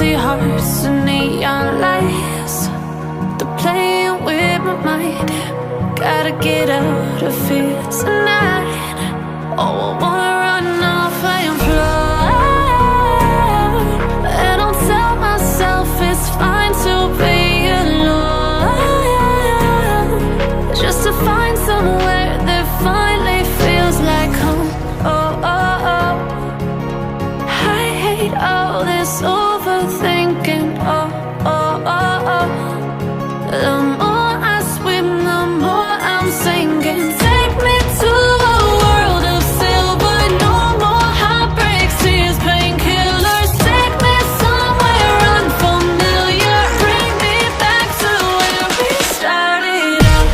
Empty hearts and neon lights, they're playing with my mind. Gotta get out of here tonight. Oh, I wanna run off and fly, and I'll tell myself it's fine to be alone, just to find somewhere that finally feels like home. Oh, oh, oh. I hate all this overthinking. Oh, oh, oh, oh. The more I swim, the more I'm sinking. Take me to a world of silver. No more heartbreaks, tears, painkillers. Take me somewhere unfamiliar. Bring me back to where we started out.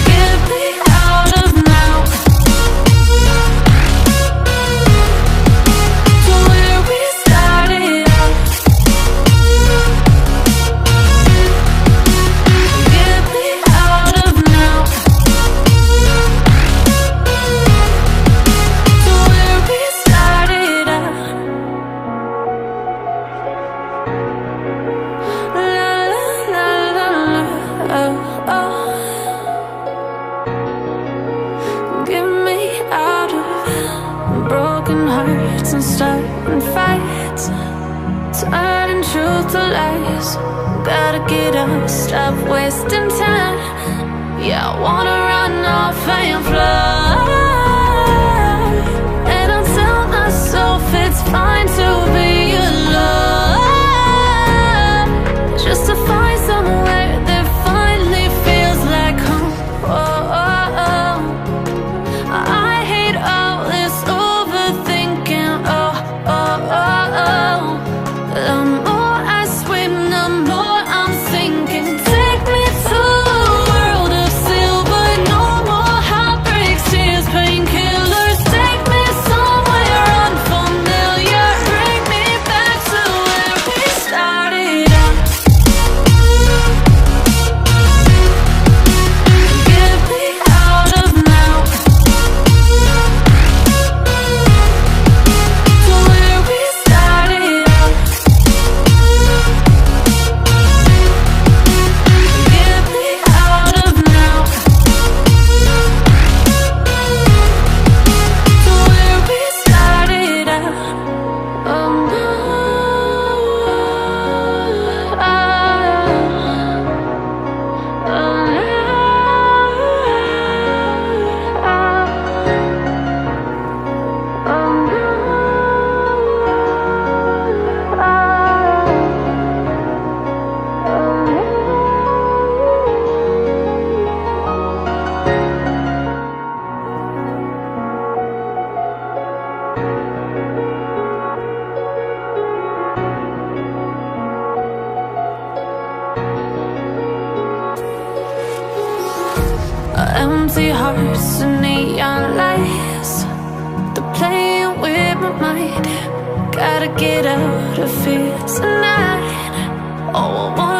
Get me out of now, to where we started out. Get me out of now, to where we started out. La la la la la, oh, oh. Get me out of broken hearts and starting fights, turning truth to lies. Gotta get up, stop wasting time. Yeah, I wanna run off and fly, and I'll tell myself it's fine to be alone, just to find somewhere that finally feels like home. Oh, oh, oh. I hate all this overthinking. Oh, oh, oh, oh. The more I swim, the more I'm sinking. Take me to a world of silver. No more heartbreaks, tears, painkillers. Take me somewhere unfamiliar. Bring me back to where we started out. Get me out of now, to where we started out. Get me out of now, to where we started out. Oh no, empty hearts and neon lights, they're playing with my mind. Gotta get out of here tonight. Oh, I wanna